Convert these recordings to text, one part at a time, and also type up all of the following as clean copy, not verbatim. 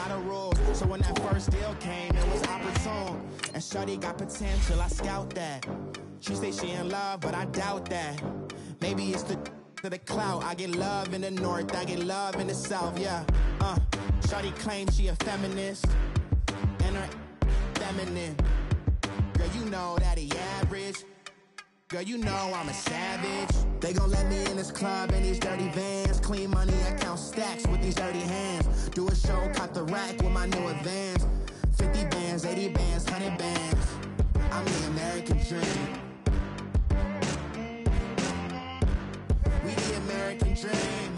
not a rule. So when that first deal came, it was opportune. And shawty got potential, I scout that. She say she in love, but I doubt that. Maybe it's the clout. I get love in the north, I get love in the south, yeah. Shawty claims she a feminist, and her feminine. Girl, you know that he average. Girl, you know I'm a savage. They gon' let me in this club in these dirty vans. Clean money, I count stacks with these dirty hands. Do a show, caught the rack with my new advance. 50 bands, 80 bands, 100 bands. I'm the American dream. We the American dream.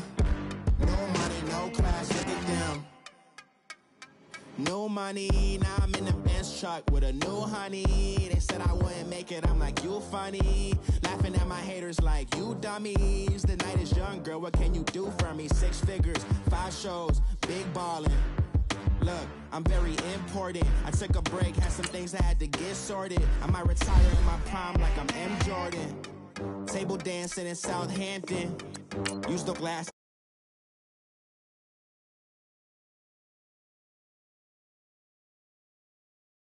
No money, no class, look at them. No money, now I'm in the Benz truck with a new honey. They said I wouldn't make it, I'm like, you funny. Laughing at my haters like, you dummies. The night is young, girl, what can you do for me? 6 figures, 5 shows, big ballin'. Look, I'm very important. I took a break, had some things I had to get sorted. I might retire in my prime like I'm M. Jordan. Table dancing in Southampton. Use the glass.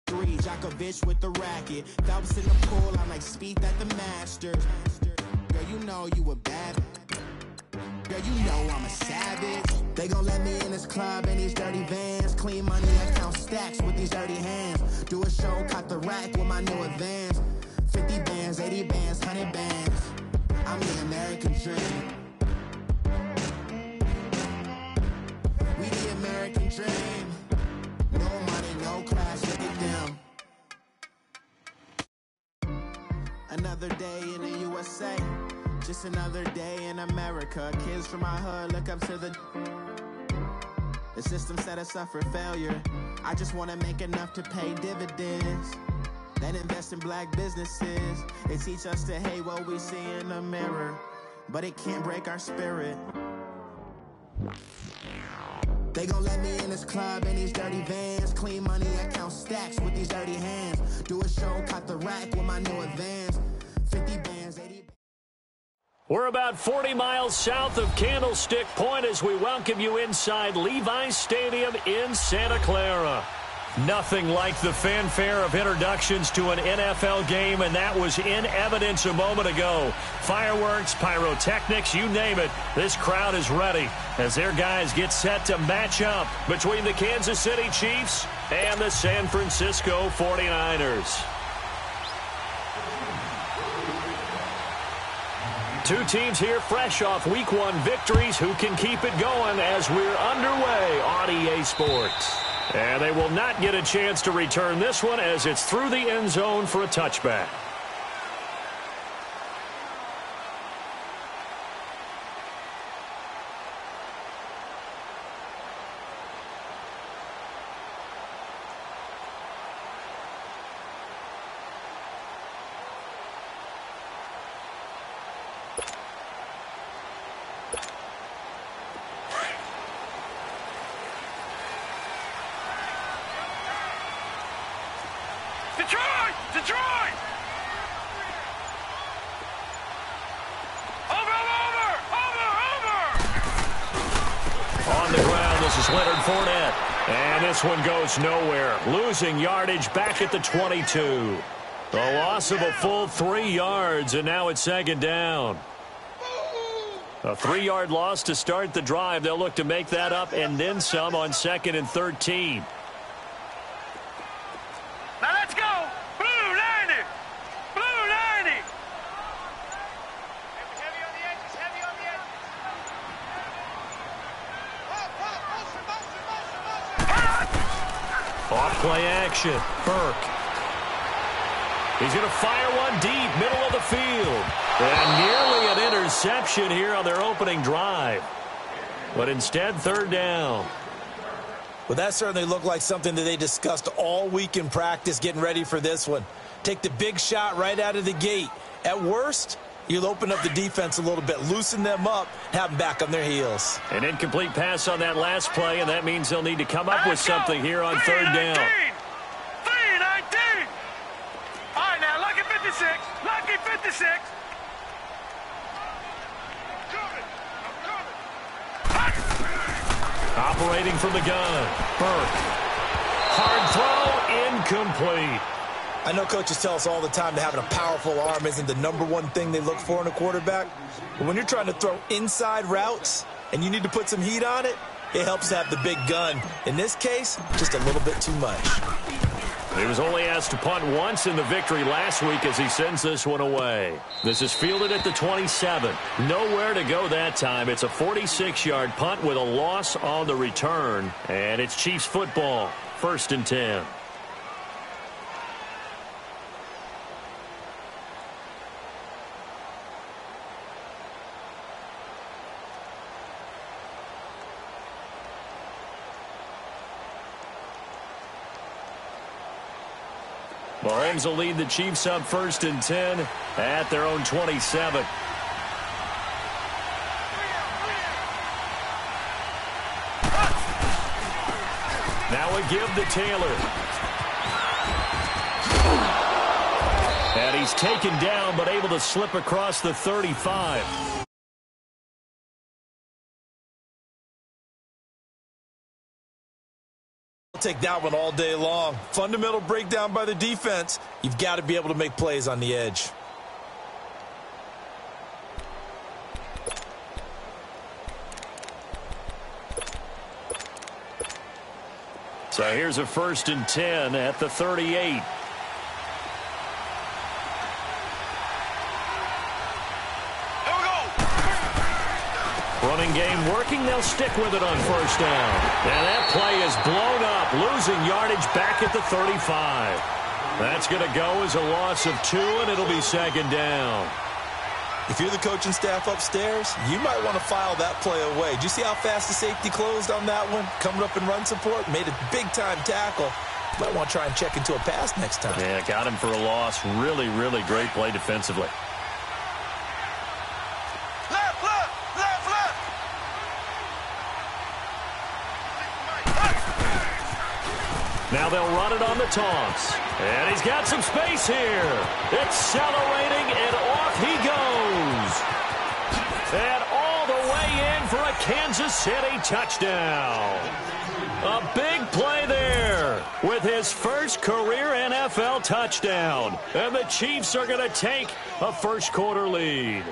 Djokovic with the racket. Phelps in the pool, I'm like Speed at the Masters. Girl, you know you a bad. Girl, you know I'm a savage. They gon' let me in this club in these dirty vans. Clean money, I count stacks with these dirty hands. Do a show, caught the rack with my new advance. 50 bands, 80 bands, 100 bands. I'm the American dream. We the American dream. No money, no class, look at them. Another day in the USA, just another day in America. Kids from my hood look up to the system set us up for failure. I just wanna make enough to pay dividends, then invest in black businesses. They teach us to hate what we see in the mirror, but it can't break our spirit. They gon' let me in this club in these dirty vans. Clean money, I count stacks with these dirty hands. Do a show, caught the rack with my new advance. 50 bands, 80 bands. We're about 40 miles south of Candlestick Point as we welcome you inside Levi's Stadium in Santa Clara. Nothing like the fanfare of introductions to an NFL game, and that was in evidence a moment ago. Fireworks, pyrotechnics, you name it. This crowd is ready as their guys get set to match up between the Kansas City Chiefs and the San Francisco 49ers. Two teams here fresh off Week 1 victories who can keep it going as we're underway on EA Sports. And they will not get a chance to return this one as it's through the end zone for a touchback. Detroit! Over! On the ground, this is Leonard Fournette. And this one goes nowhere. Losing yardage back at the 22. The loss of a full 3 yards, and now it's second down. A 3-yard loss to start the drive. They'll look to make that up and then some on 2nd and 13. Now let's go! Blue 90! Blue 90! Heavy on the edges, heavy on the edges. Motion. Off play action. Burke. He's going to fire one deep, middle of the field. And nearly an interception here on their opening drive. But instead, 3rd down. Well, that certainly looked like something that they discussed all week in practice getting ready for this one. Take the big shot right out of the gate. At worst, you'll open up the defense a little bit, loosen them up, have them back on their heels. An incomplete pass on that last play, and that means they'll need to come up with something here on 3rd down. 3-19! All right, now, lucky 56. Lucky 56. operating from the gun. Burke. Hard throw, incomplete. I know coaches tell us all the time that having a powerful arm isn't the #1 thing they look for in a quarterback. But when you're trying to throw inside routes and you need to put some heat on it, it helps to have the big gun. In this case, just a little bit too much. He was only asked to punt once in the victory last week as he sends this one away. This is fielded at the 27. Nowhere to go that time. It's a 46-yard punt with a loss on the return. And it's Chiefs football, 1st and 10. Mahomes will lead the Chiefs up 1st and 10 at their own 27. Now a give to Taylor. And he's taken down but able to slip across the 35. Take that one all day long. Fundamental breakdown by the defense. You've got to be able to make plays on the edge. So here's a 1st and 10 at the 38. Running game working. They'll stick with it on 1st down. And that play is blown up, losing yardage back at the 35. That's going to go as a loss of 2, and it'll be 2nd down. If you're the coaching staff upstairs, you might want to file that play away. Did you see how fast the safety closed on that one? Coming up in run support, made a big-time tackle. Might want to try and check into a pass next time. Yeah, got him for a loss. Really, really great play defensively. Now they'll run it on the toss. And he's got some space here. Accelerating, and off he goes. And all the way in for a Kansas City touchdown. A big play there with his first career NFL touchdown. And the Chiefs are going to take a first-quarter lead.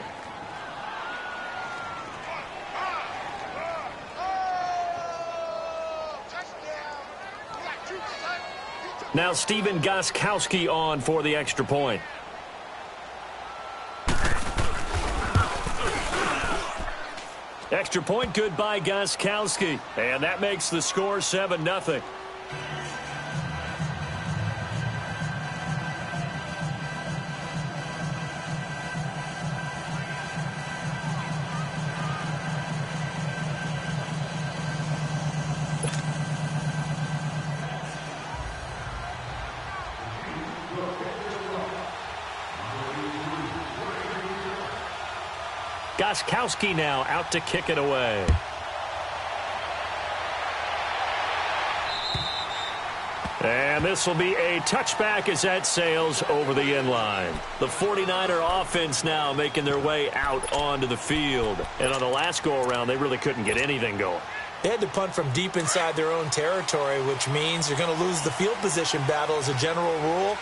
Now Stephen Gostkowski on for the extra point. Extra point good by Gostkowski. And that makes the score 7-0. Gostkowski now out to kick it away. And this will be a touchback as that sails over the end line. The 49er offense now making their way out onto the field. And on the last go-around, they really couldn't get anything going. They had to punt from deep inside their own territory, which means you're going to lose the field position battle as a general rule.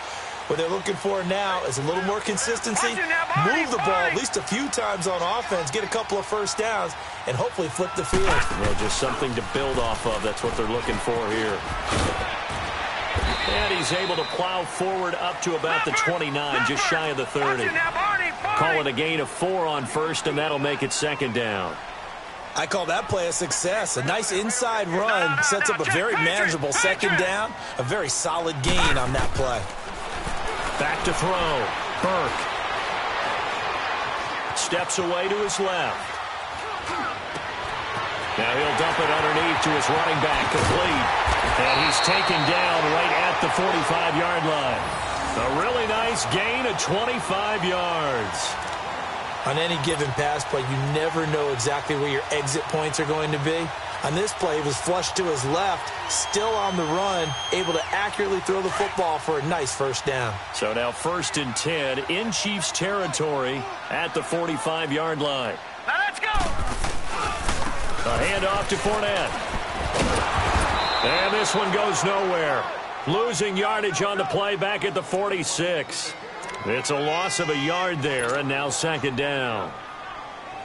What they're looking for now is a little more consistency, move the ball at least a few times on offense, get a couple of first downs, and hopefully flip the field. Well, just something to build off of. That's what they're looking for here. And he's able to plow forward up to about the 29, just shy of the 30. Call it a gain of 4 on 1st, and that'll make it 2nd down. I call that play a success. A nice inside run sets up a very manageable 2nd down, a very solid gain on that play. Back to throw. Burke. Steps away to his left. Now he'll dump it underneath to his running back, complete. And he's taken down right at the 45-yard line. A really nice gain of 25 yards. On any given pass play, you never know exactly where your exit points are going to be. On this play, he was flushed to his left, still on the run, able to accurately throw the football for a nice 1st down. So now 1st and 10 in Chiefs territory at the 45-yard line. Now let's go. A handoff to Fournette. And this one goes nowhere. Losing yardage on the play back at the 46. It's a loss of a yard there, and now second down.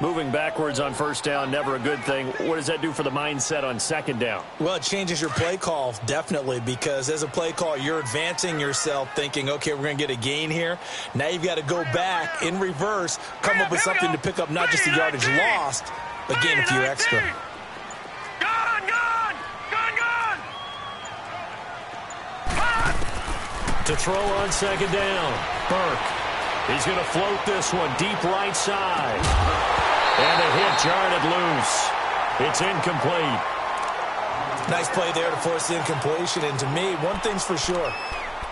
Moving backwards on first down, never a good thing. What does that do for the mindset on second down? Well, it changes your play call, definitely, because as a play call, you're advancing yourself thinking, okay, we're going to get a gain here. Now you've got to go back in reverse, come up with something to pick up not just the yardage lost, but gain a few extra. To throw on second down, Burke. He's going to float this one deep right side. And a hit jarred loose. It's incomplete. Nice play there to force the incompletion. And to me, one thing's for sure.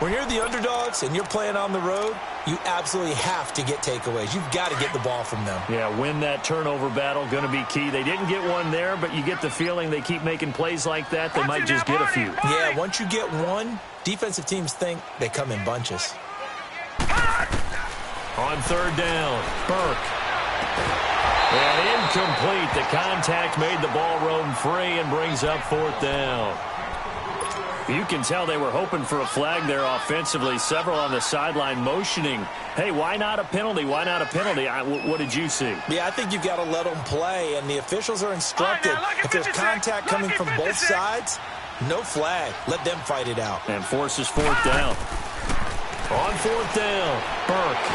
When you're the underdogs and you're playing on the road, you absolutely have to get takeaways. You've got to get the ball from them. Yeah, win that turnover battle, going to be key. They didn't get one there, but you get the feeling they keep making plays like that, they might just get a few. Yeah, once you get one, defensive teams think they come in bunches. On third down, Burke. And incomplete. The contact made the ball roam free and brings up fourth down. You can tell they were hoping for a flag there offensively. Several on the sideline motioning, hey, why not a penalty? Why not a penalty? What did you see? Yeah, I think you've got to let them play, and the officials are instructed. If there's contact coming from both sides, no flag. Let them fight it out. And forces fourth down. On fourth down, Burke.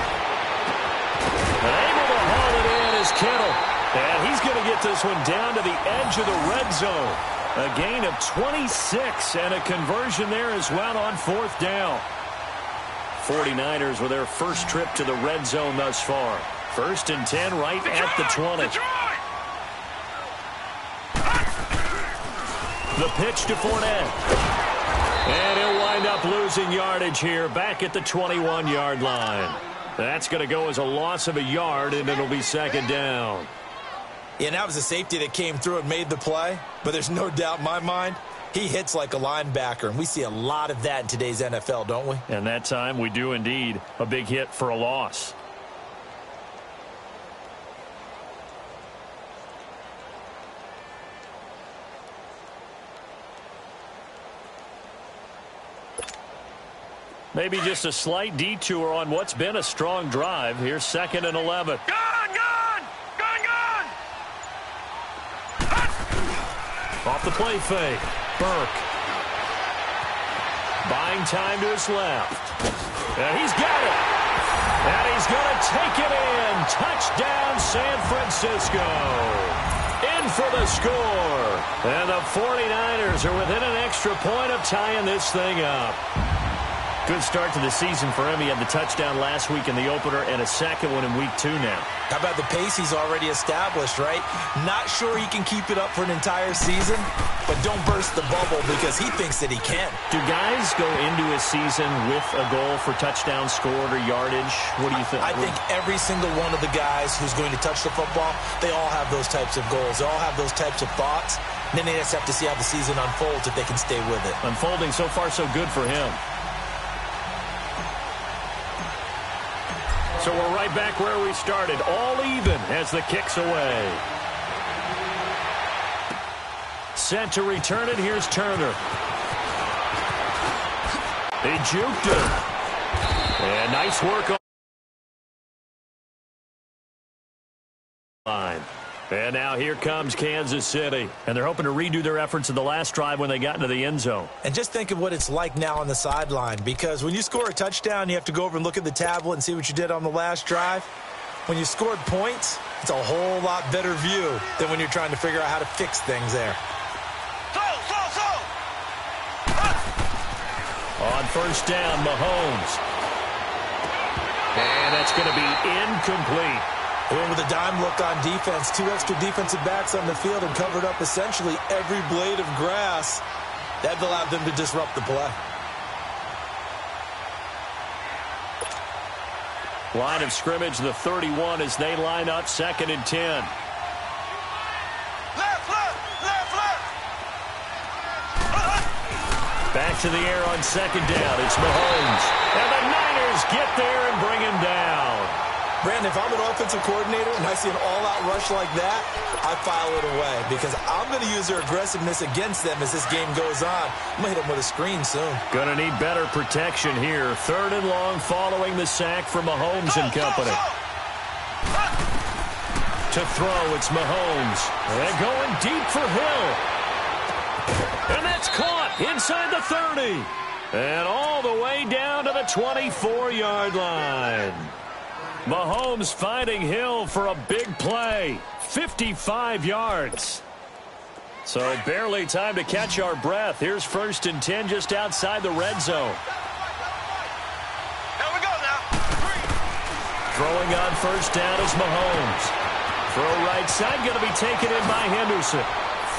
And able to haul it in is Kittle. And he's going to get this one down to the edge of the red zone. A gain of 26 and a conversion there as well on fourth down. 49ers with their first trip to the red zone thus far. First and 10 right at the 20. The pitch to Fournette. And he'll wind up losing yardage here back at the 21-yard line. That's going to go as a loss of a yard, and it'll be second down. Yeah, and that was a safety that came through and made the play. But there's no doubt in my mind, he hits like a linebacker. And we see a lot of that in today's NFL, don't we? And that time we do indeed. A big hit for a loss. Maybe just a slight detour on what's been a strong drive. Here's second and 11. Off the play fake. Burke. Buying time to his left. And he's got it. And he's going to take it in. Touchdown, San Francisco. In for the score. And the 49ers are within an extra point of tying this thing up. Good start to the season for him. He had the touchdown last week in the opener and a second one in week 2 now. How about the pace he's already established, right? Not sure he can keep it up for an entire season, but don't burst the bubble because he thinks that he can. Do guys go into a season with a goal for touchdowns scored or yardage? What do you think? I think every single one of the guys who's going to touch the football, they all have those types of goals. They all have those types of thoughts. And then they just have to see how the season unfolds if they can stay with it. Unfolding so far so good for him. So we're right back where we started, all even as the kick's away. Set to return it, here's Turner. He juked him. And nice work on the line. And now here comes Kansas City. And they're hoping to redo their efforts in the last drive when they got into the end zone. And just think of what it's like now on the sideline. Because when you score a touchdown, you have to go over and look at the tablet and see what you did on the last drive. When you scored points, it's a whole lot better view than when you're trying to figure out how to fix things there. On first down, Mahomes. And that's going to be incomplete. They went with a dime look on defense. 2 extra defensive backs on the field and covered up essentially every blade of grass. That allowed them to disrupt the play. Line of scrimmage, the 31, as they line up second and 10. Back to the air on second down. It's Mahomes. And the Niners get there and bring him down. Brandon, if I'm an offensive coordinator and I see an all-out rush like that, I file it away because I'm going to use their aggressiveness against them as this game goes on. I'm going to hit them with a screen soon. Going to need better protection here. 3rd and long following the sack for Mahomes and company. To throw, it's Mahomes. And going deep for Hill. And that's caught inside the 30. And all the way down to the 24-yard line. Mahomes finding Hill for a big play. 55 yards. So barely time to catch our breath. Here's 1st and 10 just outside the red zone. Here we go now. Throwing on 1st down is Mahomes. Throw right side, going to be taken in by Henderson.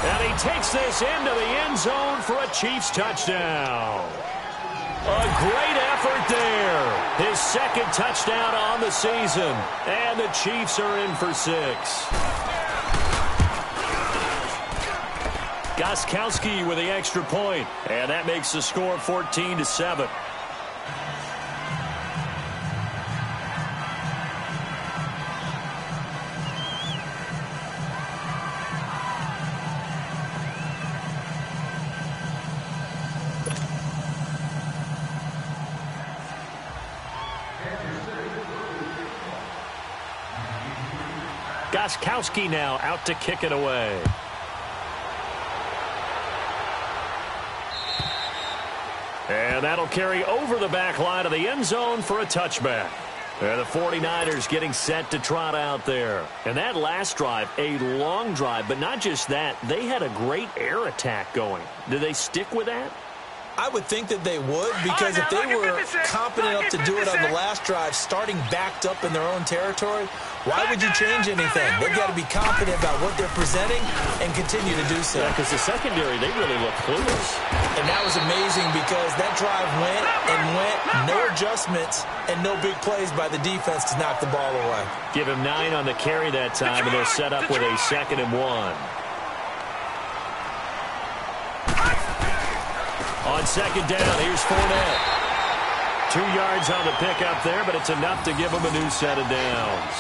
And he takes this into the end zone for a Chiefs touchdown. A great effort there. His 2nd touchdown on the season. And the Chiefs are in for 6. Gostkowski with the extra point. And that makes the score 14-7. Gostkowski now out to kick it away. And that'll carry over the back line of the end zone for a touchback. And the 49ers getting set to trot out there. And that last drive, a long drive, but not just that, they had a great air attack going. Do they stick with that? I would think that they would, because if they were competent enough to do it on the last drive, starting backed up in their own territory, why would you change anything? They've got to be confident about what they're presenting and continue to do so. Yeah, because the secondary, they really look clueless. And that was amazing because that drive went and went, no adjustments, and no big plays by the defense to knock the ball away. Give him 9 on the carry that time, and they're set up with a 2nd and 1. On 2nd down, here's Fournette. 2 yards on the pickup there, but it's enough to give him a new set of downs.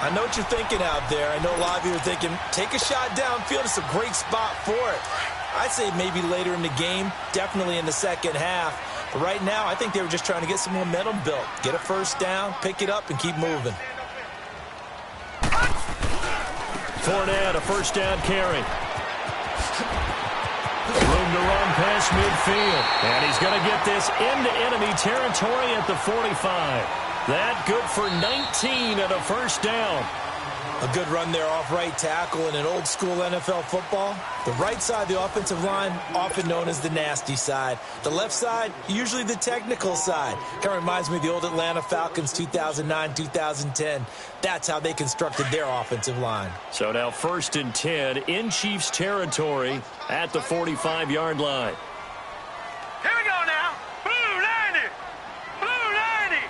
I know what you're thinking out there. I know a lot of you are thinking, take a shot downfield. It's a great spot for it. I'd say maybe later in the game, definitely in the second half. But right now, I think they were just trying to get some momentum built. Get a 1st down, pick it up, and keep moving. Fournette, a 1st down carry. Room to run past midfield. And he's going to get this into enemy territory at the 45. That good for 19 and a 1st down. A good run there off right tackle in an old school NFL football. The right side of the offensive line, often known as the nasty side. The left side, usually the technical side. Kind of reminds me of the old Atlanta Falcons 2009-2010. That's how they constructed their offensive line. So now 1st and 10 in Chiefs territory at the 45-yard line. Here we go now. Blue 90. Blue 90.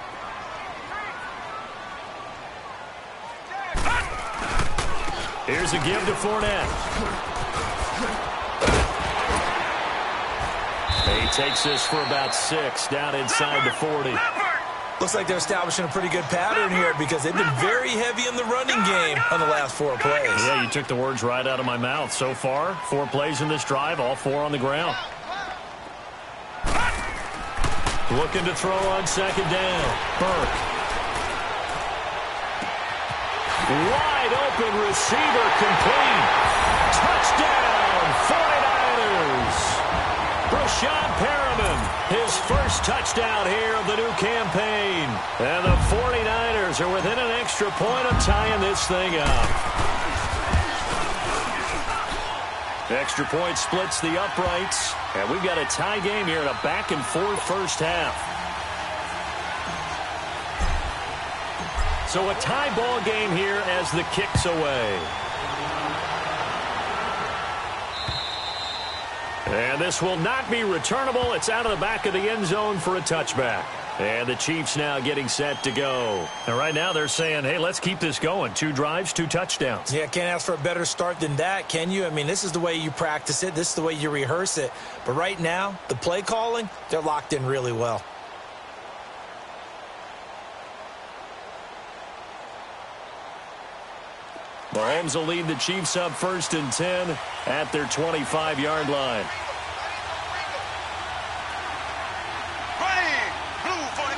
Here's a give to Fournette. He takes this for about 6 down inside the 40. Looks like they're establishing a pretty good pattern here because they've been very heavy in the running game on the last 4 plays. Yeah, you took the words right out of my mouth. So far, 4 plays in this drive, all 4 on the ground. Looking to throw on 2nd down. Burke. Wide open receiver complete. Touchdown, 49ers. Brashad Perriman, his 1st touchdown here of the new campaign. And the 49ers are within an extra point of tying this thing up. The extra point splits the uprights. And we've got a tie game here in a back-and-forth first half. So a tie ball game here as the kick's away. And this will not be returnable. It's out of the back of the end zone for a touchback. And the Chiefs now getting set to go. And right now they're saying, hey, let's keep this going. 2 drives, 2 touchdowns. Yeah, can't ask for a better start than that, can you? I mean, this is the way you practice it. This is the way you rehearse it. But right now, the play calling, they're locked in really well. Mahomes will lead the Chiefs up 1st and 10 at their 25-yard line. Running. Blue 45.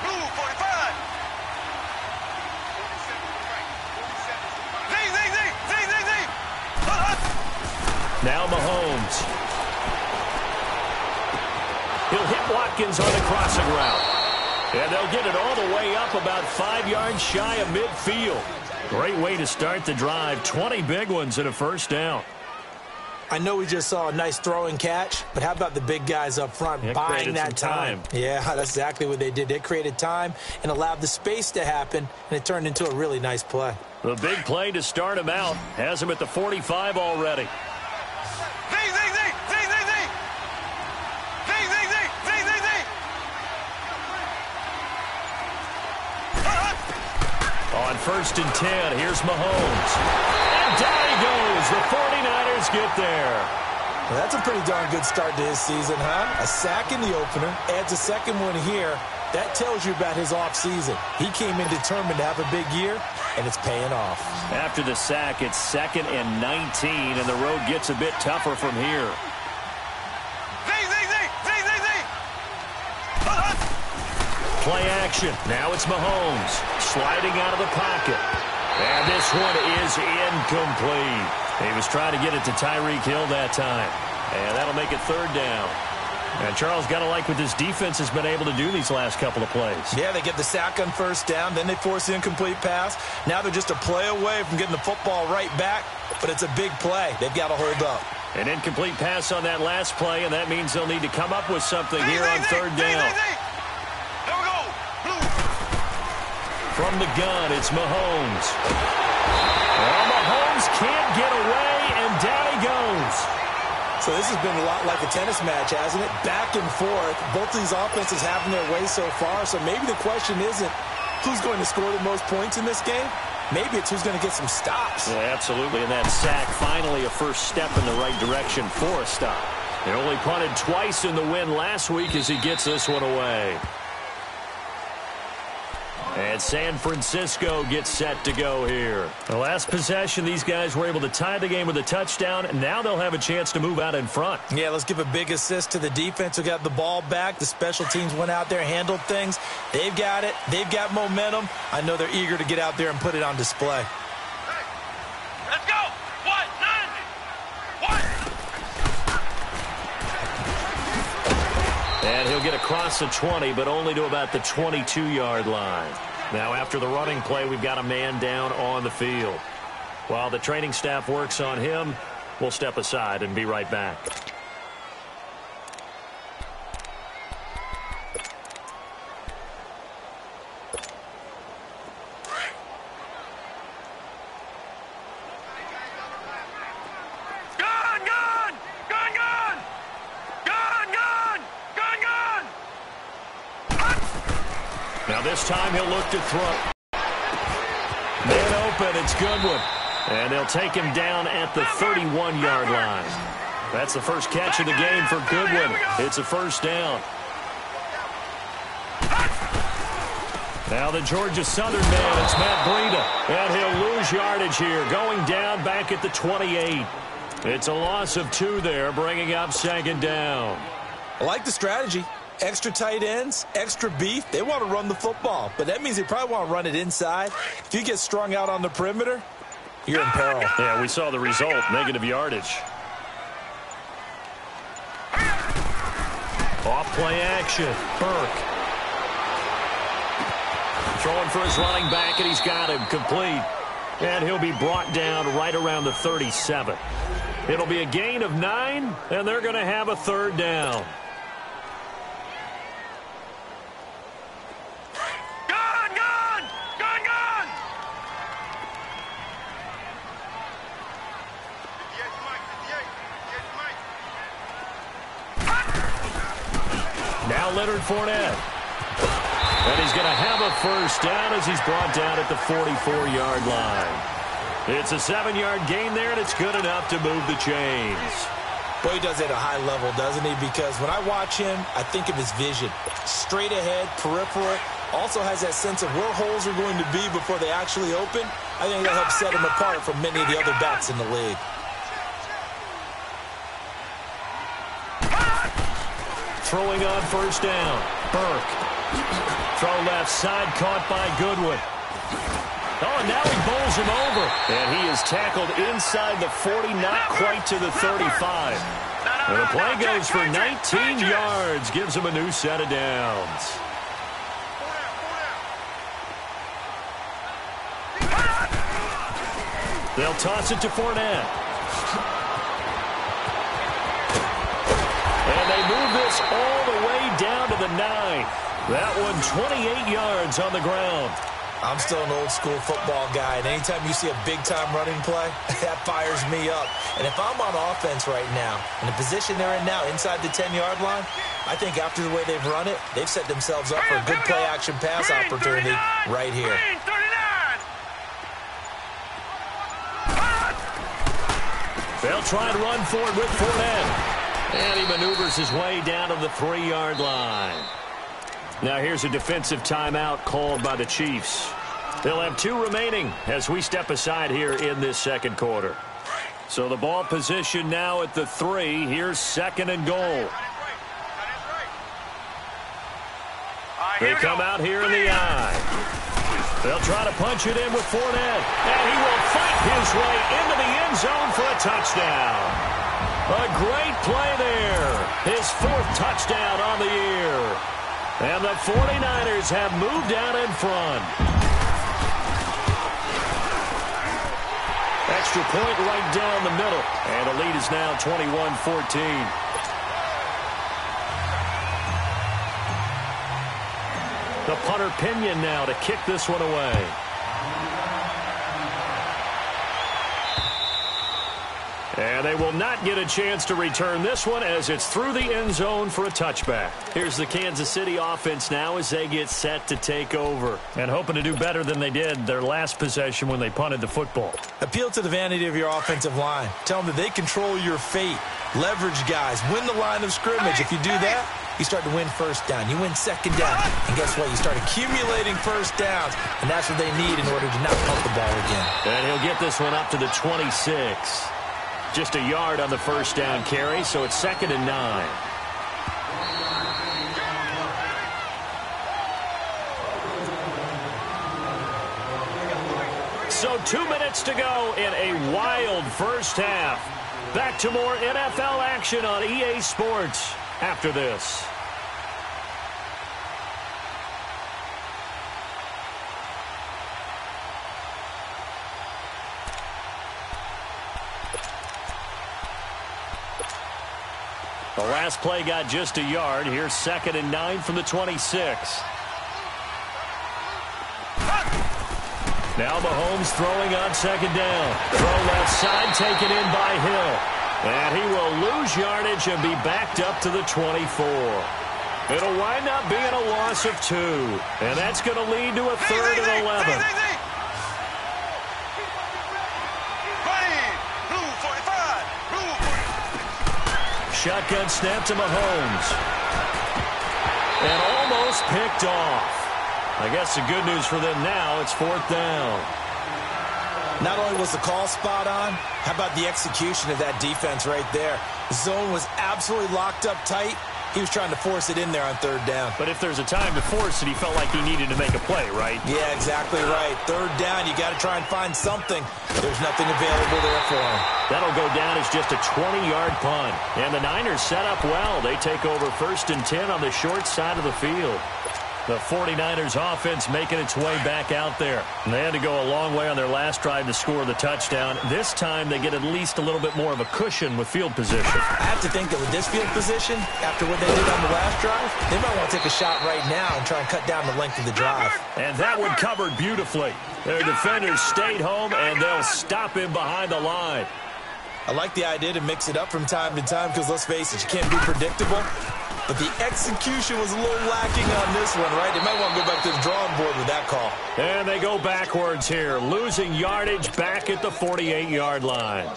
Blue 45. Z. Now Mahomes. He'll hit Watkins on the crossing route. And they'll get it all the way up about 5 yards shy of midfield. Great way to start the drive. 20 big ones and a first down. I know we just saw a nice throwing catch, but how about the big guys up front buying that time? Yeah, that's exactly what they did. They created time and allowed the space to happen, and it turned into a really nice play. The big play to start him out has him at the 45 already. On 1st and 10, here's Mahomes. And down he goes. The 49ers get there. Well, that's a pretty darn good start to his season, huh? A sack in the opener, adds a second one here. That tells you about his offseason. He came in determined to have a big year, and it's paying off. After the sack, it's 2nd and 19, and the road gets a bit tougher from here. Play action. Now it's Mahomes sliding out of the pocket. And this one is incomplete. He was trying to get it to Tyreek Hill that time. And that'll make it 3rd down. And Charles, got to like what this defense has been able to do these last couple of plays. Yeah, they get the sack on 1st down. Then they force the incomplete pass. Now they're just a play away from getting the football right back. But it's a big play. They've got to hold up. An incomplete pass on that last play, and that means they'll need to come up with something here on 3rd down. From the gun, it's Mahomes. Well, Mahomes can't get away, and down he goes. So this has been a lot like a tennis match, hasn't it? Back and forth. Both of these offenses having their way so far, so maybe the question isn't who's going to score the most points in this game. Maybe it's who's going to get some stops. Yeah, absolutely, and that sack finally a first step in the right direction for a stop. They only punted twice in the win last week as he gets this one away. And San Francisco gets set to go here. The last possession, these guys were able to tie the game with a touchdown, and now they'll have a chance to move out in front. Yeah, let's give a big assist to the defense who got the ball back. The special teams went out there, handled things. They've got it. They've got momentum. I know they're eager to get out there and put it on display. Let's go. What? 90. What? And he'll get across the 20, but only to about the 22-yard line. Now, after the running play, we've got a man down on the field. While the training staff works on him, we'll step aside and be right back. Now this time he'll look to throw. Man open, it's Goodwin. And they'll take him down at the 31-yard line. That's the first catch of the game for Goodwin. It's a first down. Now the Georgia Southern man, it's Matt Breida. And he'll lose yardage here, going down back at the 28. It's a loss of 2 there, bringing up 2nd down. I like the strategy. Extra tight ends, extra beef. They want to run the football, but that means they probably want to run it inside. If you get strung out on the perimeter, you're in peril. Yeah, we saw the result, negative yardage. Off play action, Burke. Throwing for his running back, and he's got him complete. And he'll be brought down right around the 37. It'll be a gain of 9, and they're going to have a 3rd down. Now Leonard Fournette. And he's going to have a first down as he's brought down at the 44-yard line. It's a 7-yard gain there, and it's good enough to move the chains. Boy, he does it at a high level, doesn't he? Because when I watch him, I think of his vision. Straight ahead, peripheral, Also has that sense of where holes are going to be before they actually open. I think that helps set him apart from many of the other backs in the league. Throwing on first down. Burke. Throw left side, caught by Goodwin. Oh, and now he bowls him over. And he is tackled inside the 40, not quite to the 35. And the play goes for 19 yards. Gives him a new set of downs. They'll toss it to Fournette. And they move this all the way down to the 9. That one 28 yards on the ground. I'm still an old-school football guy, and anytime you see a big-time running play, that fires me up. And if I'm on offense right now, in the position they're in now, inside the 10-yard line, I think after the way they've run it, they've set themselves up for a good play-action pass opportunity right here. They'll try and run for it with Fournette. And he maneuvers his way down to the 3-yard line. Now here's a defensive timeout called by the Chiefs. They'll have 2 remaining as we step aside here in this second quarter. So the ball position now at the 3. Here's 2nd and goal. They come out here in the eye. They'll try to punch it in with Fournette. And he will fight his way into the end zone for a touchdown. A great play there. His 4th touchdown on the year. And the 49ers have moved out in front. Extra point right down the middle. And the lead is now 21-14. The punter Pinion now to kick this one away. And they will not get a chance to return this one as it's through the end zone for a touchback. Here's the Kansas City offense now as they get set to take over. And hoping to do better than they did their last possession when they punted the football. Appeal to the vanity of your offensive line. Tell them that they control your fate. Leverage guys. Win the line of scrimmage. If you do that, you start to win first down. You win second down. And guess what? You start accumulating first downs. And that's what they need in order to not pump the ball again. And he'll get this one up to the 26. Just a yard on the first down carry, so it's 2nd and 9. So 2 minutes to go in a wild first half. Back to more NFL action on EA Sports after this. The last play got just a yard. Here's 2nd and 9 from the 26. Now Mahomes throwing on 2nd down. Throw left side taken in by Hill. And he will lose yardage and be backed up to the 24. It'll wind up being a loss of 2. And that's going to lead to a 3rd and 11. Shotgun snap to Mahomes. And almost picked off. I guess the good news for them now, it's 4th down. Not only was the call spot on, how about the execution of that defense right there? The zone was absolutely locked up tight. He was trying to force it in there on 3rd down. But if there's a time to force it, he felt like he needed to make a play, right? Yeah, exactly right. 3rd down, you got to try and find something. There's nothing available there for him. That'll go down as just a 20-yard punt. And the Niners set up well. They take over 1st and 10 on the short side of the field. The 49ers offense making its way back out there. And they had to go a long way on their last drive to score the touchdown. This time they get at least a little bit more of a cushion with field position. I have to think that with this field position, after what they did on the last drive, they might want to take a shot right now and try and cut down the length of the drive. And that one covered beautifully. Their defenders stayed home, and they'll stop him behind the line. I like the idea to mix it up from time to time because, let's face it, you can't be predictable. But the execution was a little lacking on this one, right? They might want to go back to the drawing board with that call. And they go backwards here, losing yardage back at the 48-yard line.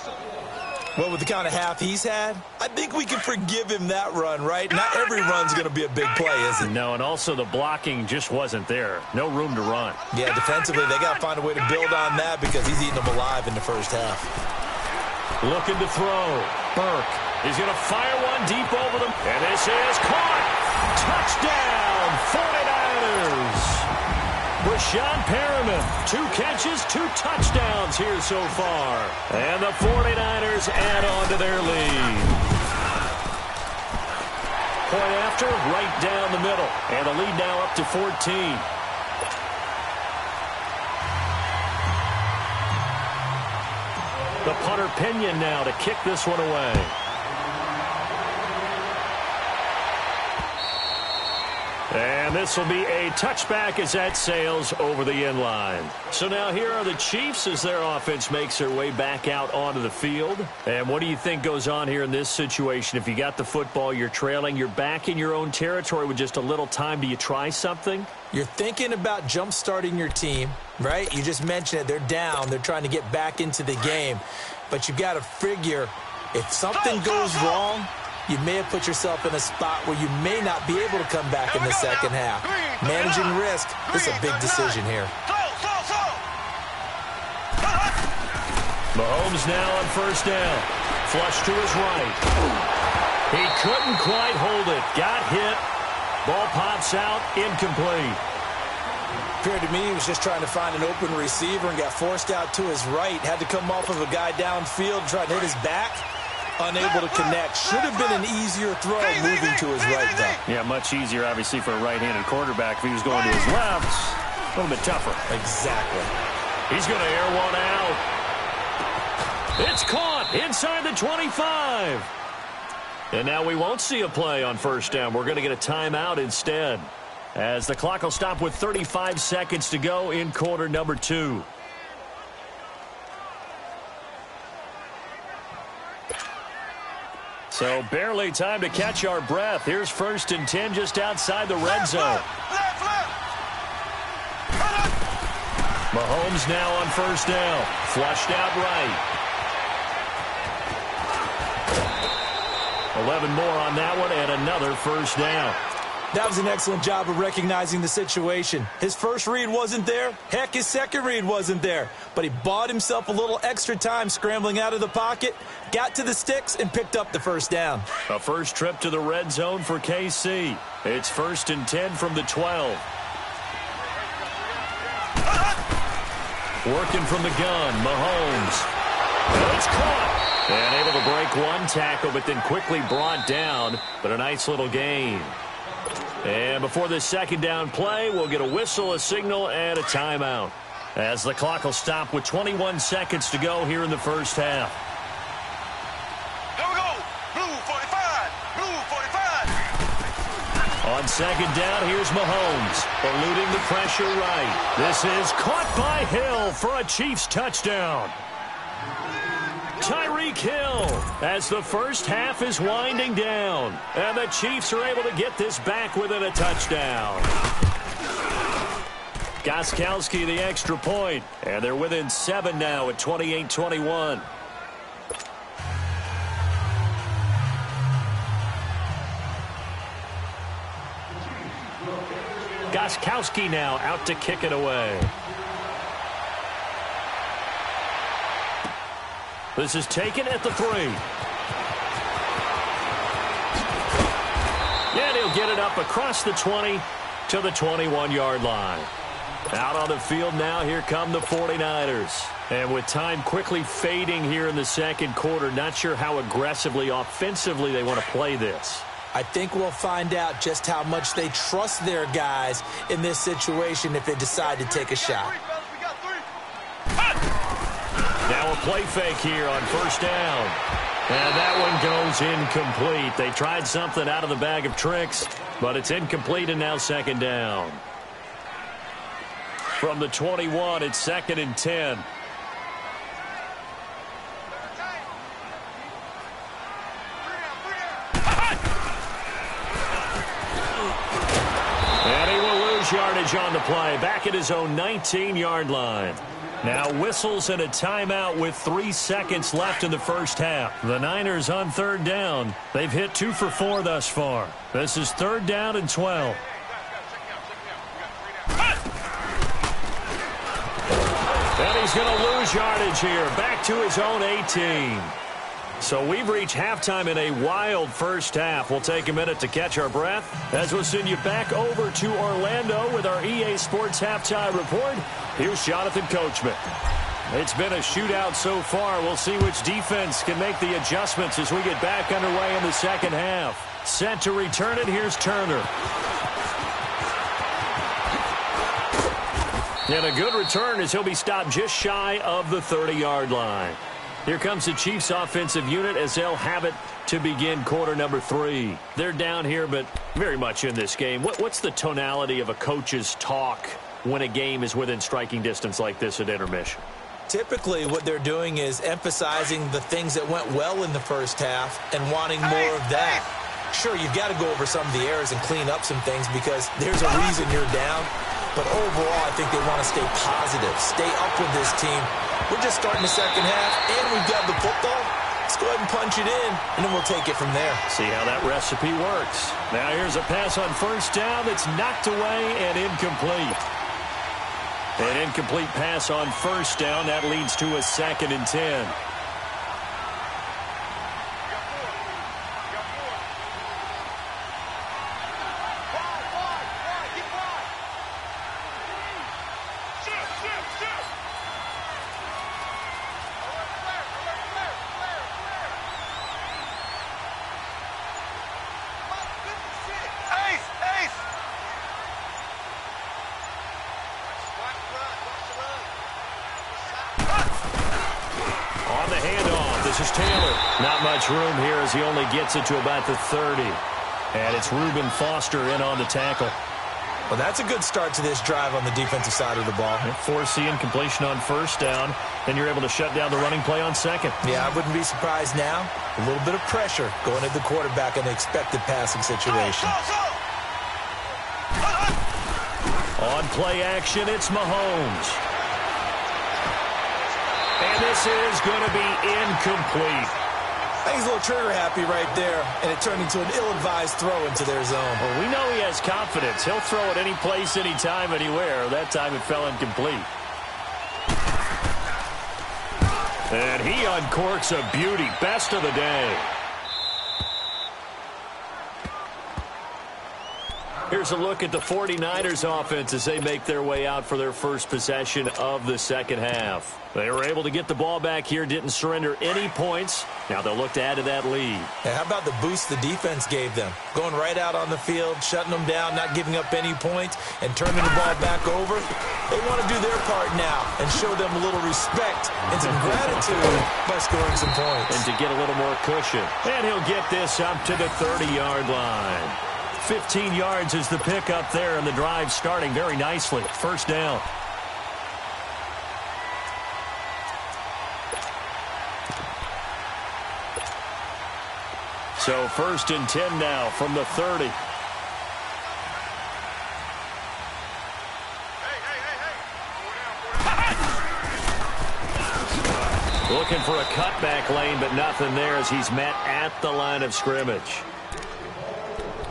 Well, with the kind of half he's had, I think we can forgive him that run, right? Not every run's going to be a big play, is it? No, and also the blocking just wasn't there. No room to run. Yeah, defensively, they got to find a way to build on that because he's eating them alive in the first half. Looking to throw. Burke. He's going to fire one deep over them. And this is caught. Touchdown, 49ers. Rashawn Perriman, 2 catches, 2 touchdowns here so far. And the 49ers add on to their lead. Point after, right down the middle. And the lead now up to 14. The punter Pinion now to kick this one away. And this will be a touchback as that sails over the end line. So now here are the Chiefs as their offense makes their way back out onto the field. And what do you think goes on here in this situation? If you got the football, you're trailing, you're back in your own territory with just a little time. Do you try something? You're thinking about jump-starting your team, right? You just mentioned it. They're down. They're trying to get back into the game. But you've got to figure if something goes wrong, you may have put yourself in a spot where you may not be able to come back in the second half. Managing risk, this is a big decision here. Mahomes now on first down. Flush to his right. He couldn't quite hold it. Got hit. Ball pops out. Incomplete. Appeared to me he was just trying to find an open receiver and got forced out to his right. Had to come off of a guy downfield, try to hit his back. Unable to connect. Should have been an easier throw moving to his right, though. Yeah, much easier, obviously, for a right-handed quarterback. If he was going to his left, a little bit tougher. Exactly. He's going to air one out. It's caught inside the 25. And now we won't see a play on first down. We're going to get a timeout instead, as the clock will stop with 35 seconds to go in quarter number 2. So barely time to catch our breath. Here's 1st and 10 just outside the red zone. Mahomes now on first down. Flushed out right. 11 more on that one and another first down. That was an excellent job of recognizing the situation. His first read wasn't there. Heck, his second read wasn't there. But he bought himself a little extra time scrambling out of the pocket, got to the sticks, and picked up the first down. A first trip to the red zone for KC. It's 1st and 10 from the 12. Working from the gun, Mahomes. It's caught. And able to break one tackle, but then quickly brought down. But a nice little gain. And before this second down play, we'll get a whistle, a signal, and a timeout, as the clock will stop with 21 seconds to go here in the first half. Here we go. Blue 45. Blue 45. On second down, here's Mahomes, eluding the pressure right. This is caught by Hill for a Chiefs touchdown. Tyreek Hill, as the first half is winding down, and the Chiefs are able to get this back within a touchdown. Gostkowski the extra point, and they're within 7 now at 28-21. Gostkowski now out to kick it away. This is taken at the 3. And he'll get it up across the 20 to the 21-yard line. Out on the field now, here come the 49ers. And with time quickly fading here in the second quarter, not sure how aggressively, offensively they want to play this. I think we'll find out just how much they trust their guys in this situation if they decide to take a shot. Now a play fake here on first down. And that one goes incomplete. They tried something out of the bag of tricks, but it's incomplete and now second down. From the 21, it's 2nd and 10. And he will lose yardage on the play. Back at his own 19-yard line. Now whistles and a timeout with 3 seconds left in the first half. The Niners on third down. They've hit 2 for 4 thus far. This is 3rd down and 12. And he's going to lose yardage here. Back to his own 18. So we've reached halftime in a wild first half. We'll take a minute to catch our breath as we'll send you back over to Orlando with our EA Sports Halftime Report. Here's Jonathan Coachman. It's been a shootout so far. We'll see which defense can make the adjustments as we get back underway in the second half. Set to return it, here's Turner. And a good return as he'll be stopped just shy of the 30-yard line. Here comes the Chiefs offensive unit as they'll have it to begin quarter number 3. They're down here, but very much in this game. What's the tonality of a coach's talk when a game is within striking distance like this at intermission? Typically, what they're doing is emphasizing the things that went well in the first half and wanting more of that. Sure, you've got to go over some of the errors and clean up some things because there's a reason you're down. But overall, I think they want to stay positive, stay up with this team. We're just starting the second half, and we've got the football. Let's go ahead and punch it in, and then we'll take it from there. See how that recipe works. Now here's a pass on first down that's knocked away and incomplete. An incomplete pass on first down. That leads to a 2nd and 10. Room here as he only gets it to about the 30. And it's Reuben Foster in on the tackle. Well, that's a good start to this drive on the defensive side of the ball. Forcing incompletion on first down. Then you're able to shut down the running play on second. Yeah, I wouldn't be surprised now. A little bit of pressure going at the quarterback in an expected passing situation. On play action, it's Mahomes. And this is going to be incomplete. I think he's a little trigger happy right there, and it turned into an ill-advised throw into their zone. Well, we know he has confidence. He'll throw it any place, anytime, anywhere. That time it fell incomplete. And he uncorks a beauty. Best of the day. Here's a look at the 49ers offense as they make their way out for their first possession of the second half. They were able to get the ball back here, didn't surrender any points. Now they'll look to add to that lead. And how about the boost the defense gave them? Going right out on the field, shutting them down, not giving up any points, and turning the ball back over. They want to do their part now and show them a little respect and some gratitude by scoring some points. And to get a little more cushion. And he'll get this up to the 30-yard line. 15 yards is the pick up there, and the drive starting very nicely. First down. So 1st and 10 now from the 30. Looking for a cutback lane, but nothing there as he's met at the line of scrimmage.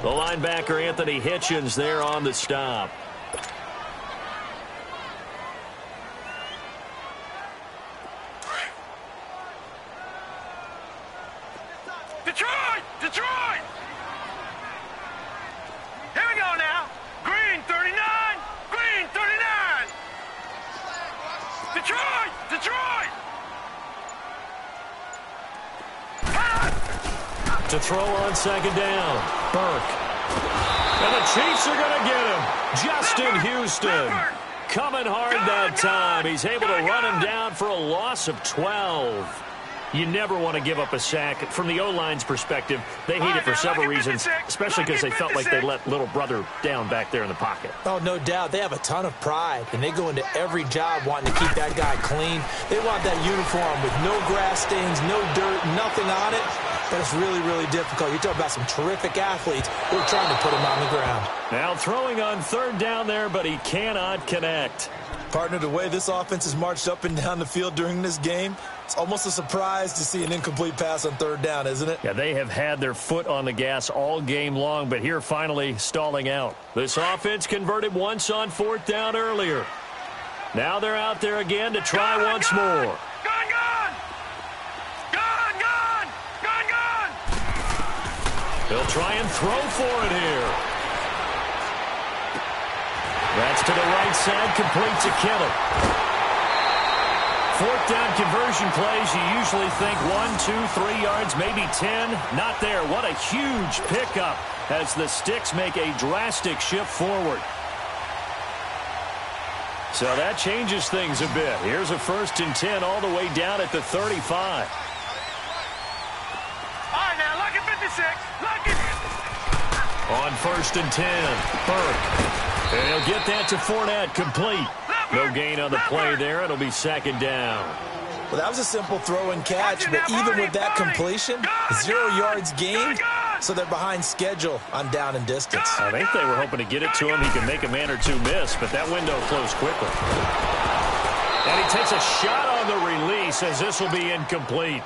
The linebacker, Anthony Hitchens, there on the stop. Detroit! Detroit! Here we go now. Green 39. Green 39. Detroit! Detroit! To throw on second down. Burke. And the Chiefs are going to get him. Justin Houston. Coming hard that time. He's able to run him down for a loss of 12. You never want to give up a sack. From the O-line's perspective, they hate it for several reasons, especially because they felt like they let little brother down back there in the pocket. Oh, no doubt. They have a ton of pride, and they go into every job wanting to keep that guy clean. They want that uniform with no grass stains, no dirt, nothing on it. But it's really, really difficult. You're talking about some terrific athletes who are trying to put him on the ground. Now throwing on third down there, but he cannot connect. Partner, the way this offense has marched up and down the field during this game, it's almost a surprise to see an incomplete pass on third down, isn't it? Yeah, they have had their foot on the gas all game long, but here finally stalling out. This offense converted once on fourth down earlier. Now they're out there again to try once more. They'll try and throw for it here. That's to the right side, complete to Kittle. Fourth down conversion plays, you usually think 1, 2, 3 yards, maybe 10. Not there. What a huge pickup as the Sticks make a drastic shift forward. So that changes things a bit. Here's a 1st and 10 all the way down at the 35. All right, now, look at 56. Look at On 1st and 10, Burke. And he'll get that to Fournette, complete. No gain on the play there. It'll be 2nd down. Well, that was a simple throw and catch, but even with that completion, 0 yards gained, so they're behind schedule on down and distance. I think they were hoping to get it to him. He can make a man or two miss, but that window closed quickly. And he takes a shot on the release as this will be incomplete.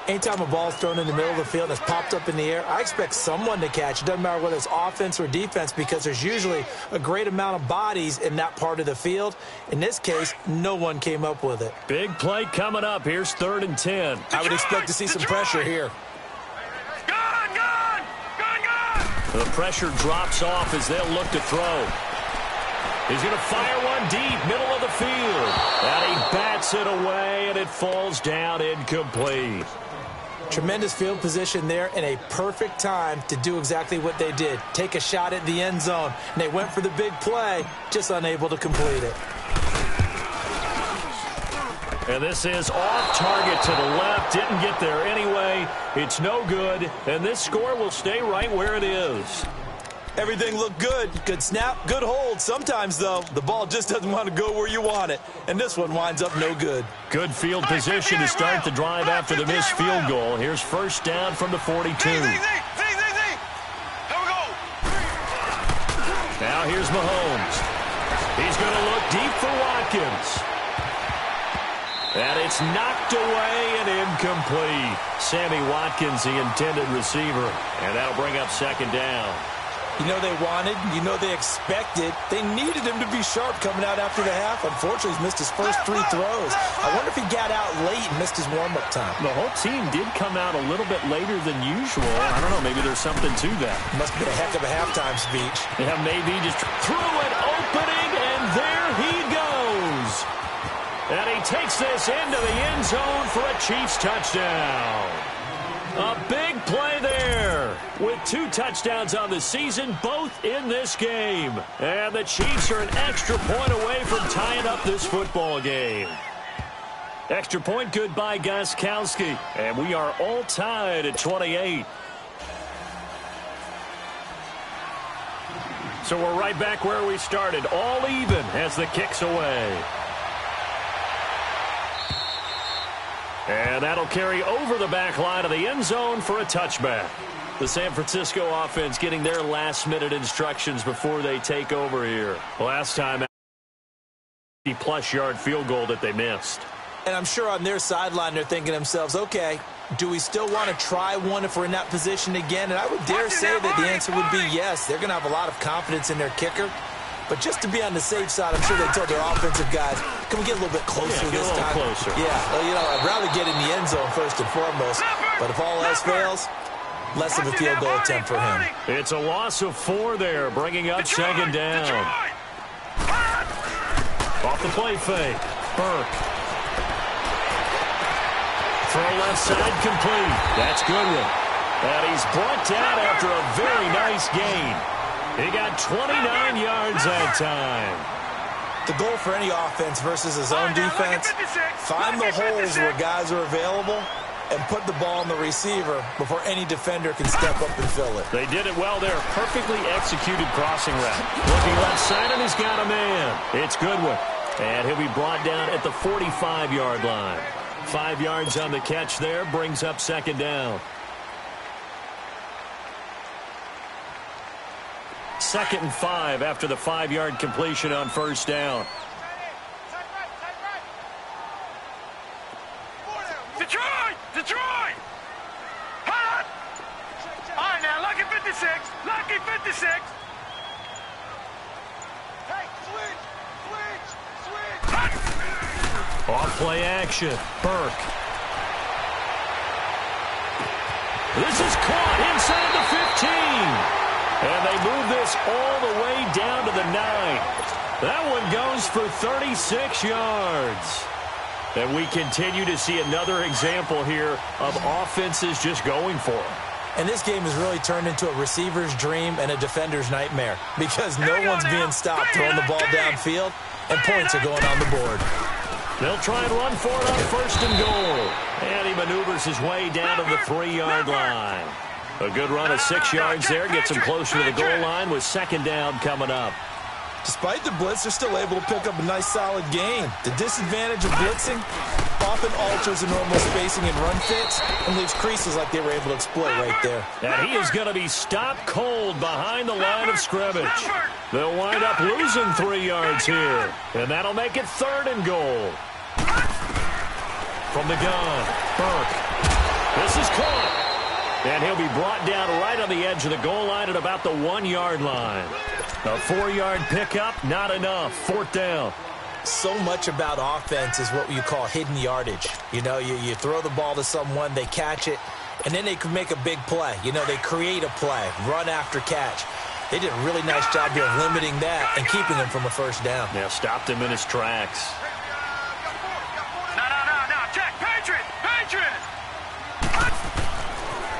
Anytime a ball is thrown in the middle of the field and it's popped up in the air, I expect someone to catch. It doesn't matter whether it's offense or defense because there's usually a great amount of bodies in that part of the field. In this case, no one came up with it. Big play coming up. Here's 3rd and 10. I would expect to see some pressure here. The pressure drops off as they'll look to throw. He's going to fire one deep, middle of the field. And he bats it away, and it falls down incomplete. Tremendous field position there and a perfect time to do exactly what they did. Take a shot at the end zone. And they went for the big play, just unable to complete it. And this is off target to the left. Didn't get there anyway. It's no good. And this score will stay right where it is. Everything looked good. Good snap, good hold. Sometimes, though, the ball just doesn't want to go where you want it. And this one winds up no good. Good field position to start the drive after the missed field goal. Here's 1st down from the 42. Now here's Mahomes. He's going to look deep for Watkins. And it's knocked away and incomplete. Sammy Watkins, the intended receiver. And that'll bring up 2nd down. You know they wanted, you know they expected. They needed him to be sharp coming out after the half. Unfortunately, he's missed his first 3 throws. I wonder if he got out late and missed his warm-up time. The whole team did come out a little bit later than usual. I don't know, maybe there's something to that. Must be a heck of a halftime speech. Yeah, maybe just threw an opening, and there he goes. And he takes this into the end zone for a Chiefs touchdown. A big play there with 2 touchdowns on the season, both in this game. And the Chiefs are an extra point away from tying up this football game. Extra point good by Gostkowski. And we are all tied at 28. So we're right back where we started, all even as the kick's away. And that'll carry over the back line of the end zone for a touchback. The San Francisco offense getting their last-minute instructions before they take over here. Last time, 50-plus yard field goal that they missed. And I'm sure on their sideline they're thinking to themselves, okay, do we still want to try one if we're in that position again? And I would dare say that the answer would be yes. They're going to have a lot of confidence in their kicker. But just to be on the safe side, I'm sure they told their offensive guys, can we get a little bit closer this time? Closer. Yeah, well, you know, I'd rather get in the end zone first and foremost. But if all else fails, less of a field goal attempt for him. It's a loss of 4 there, bringing up 2nd down. Off the play fake, Burke. Throw left side complete. That's Goodwin. And he's brought down after a very nice gain. He got 29 yards that time. The goal for any offense versus his own defense, find the holes where guys are available and put the ball on the receiver before any defender can step up and fill it. They did it well there. Perfectly executed crossing route. Looking left side, and he's got a man. It's Goodwin. And he'll be brought down at the 45-yard line. 5 yards on the catch there, brings up 2nd down. 2nd and 5 after the 5-yard completion on 1st down. Off play action. Burke. This is caught inside the 15. And they move this all the way down to the 9. That one goes for 36 yards. And we continue to see another example here of offenses just going for it. And this game has really turned into a receiver's dream and a defender's nightmare because no one's being stopped throwing the ball downfield, and points are going on the board. They'll try and run for it on first and goal. And he maneuvers his way down to the 3-yard line. A good run of 6 yards there gets him closer to the goal line with second down coming up. Despite the blitz, they're still able to pick up a nice, solid gain. The disadvantage of blitzing often alters the normal spacing and run fits and leaves creases like they were able to exploit right there. And he is going to be stopped cold behind the line of scrimmage. They'll wind up losing 3 yards here, and that'll make it 3rd and goal. From the gun, Burke. This is caught. And he'll be brought down right on the edge of the goal line at about the 1-yard line. A 4-yard pickup, not enough. 4th down. So much about offense is what you call hidden yardage. You know, you throw the ball to someone, they catch it, and then they can make a big play. You know, they create a play, run after catch. They did a really nice job here of limiting that and keeping him from a first down. Yeah, stopped him in his tracks. No, check, Patriot!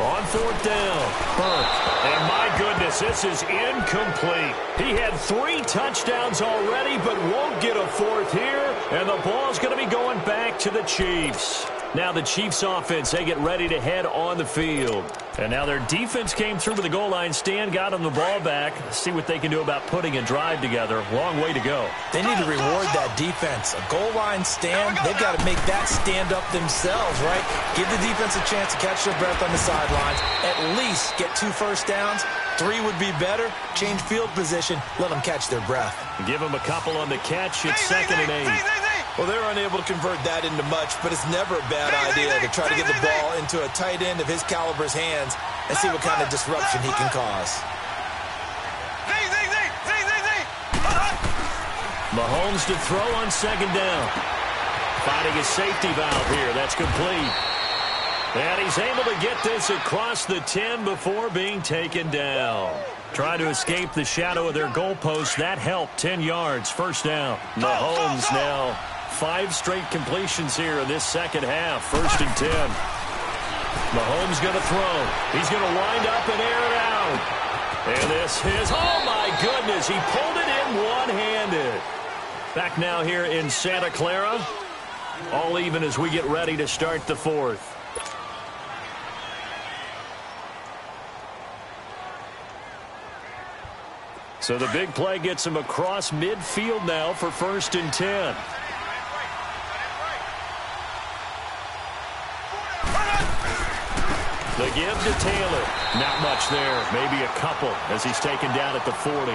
On 4th down, Burke. And my goodness, this is incomplete. He had 3 touchdowns already, but won't get a 4th here. And the ball's going to be going back to the Chiefs. Now the Chiefs offense, they get ready to head on the field. And now their defense came through with the goal line stand, got them the ball back. Let's see what they can do about putting a drive together. Long way to go. They need to reward that defense. A goal line stand, they've got to make that stand up themselves, right? Give the defense a chance to catch their breath on the sidelines. At least get 2 first downs. 3 would be better. Change field position. Let them catch their breath. Give them a couple on the catch. It's 2nd and 8. Well, they're unable to convert that into much, but it's never a bad idea to try to get the ball into a tight end of his caliber's hands and see what kind of disruption he can cause. Mahomes to throw on 2nd down. Finding a safety valve here. That's complete. And he's able to get this across the 10 before being taken down. Trying to escape the shadow of their goalpost. That helped. 10 yards. First down. Mahomes now 5 straight completions here in this second half. 1st and 10. Mahomes going to throw. He's going to wind up and air it out. And this is, oh my goodness, he pulled it in one-handed. Back now here in Santa Clara. All even as we get ready to start the 4th. So the big play gets him across midfield now for 1st and 10. The give to Taylor. Not much there. Maybe a couple as he's taken down at the 40.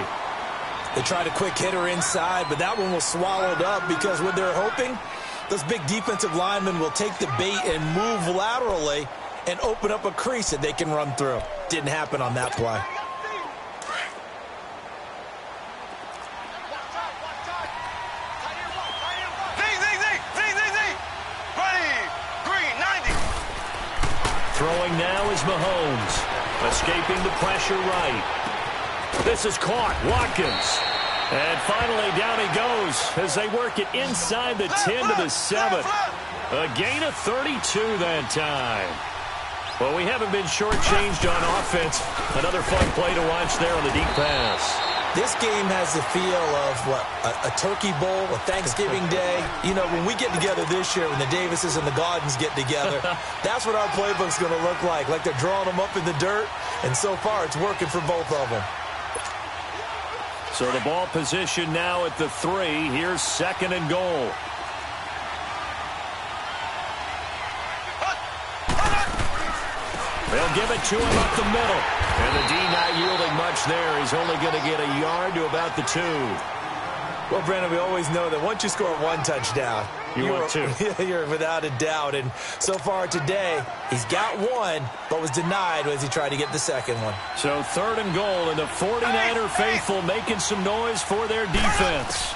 They tried a quick hitter inside, but that one was swallowed up because what they're hoping, those big defensive linemen will take the bait and move laterally and open up a crease that they can run through. Didn't happen on that play. Throwing now is Mahomes. Escaping the pressure right. This is caught. Watkins. And finally down he goes as they work it inside the 10 to the 7. A gain of 32 that time. Well, we haven't been shortchanged on offense. Another fun play to watch there on the deep pass. This game has the feel of, what, a turkey bowl, a Thanksgiving day. You know, when we get together this year, when the Davises and the Gaudens get together, that's what our playbook's going to look like they're drawing them up in the dirt, and so far it's working for both of them. So the ball position now at the 3. Here's 2nd and goal. They'll give it to him up the middle. And the D not yielding much there. He's only going to get a yard to about the 2. Well, Brandon, we always know that once you score 1 touchdown, want 2. You're without a doubt. And so far today, he's got 1, but was denied as he tried to get the 2nd one. So 3rd and goal, and the 49er faithful making some noise for their defense.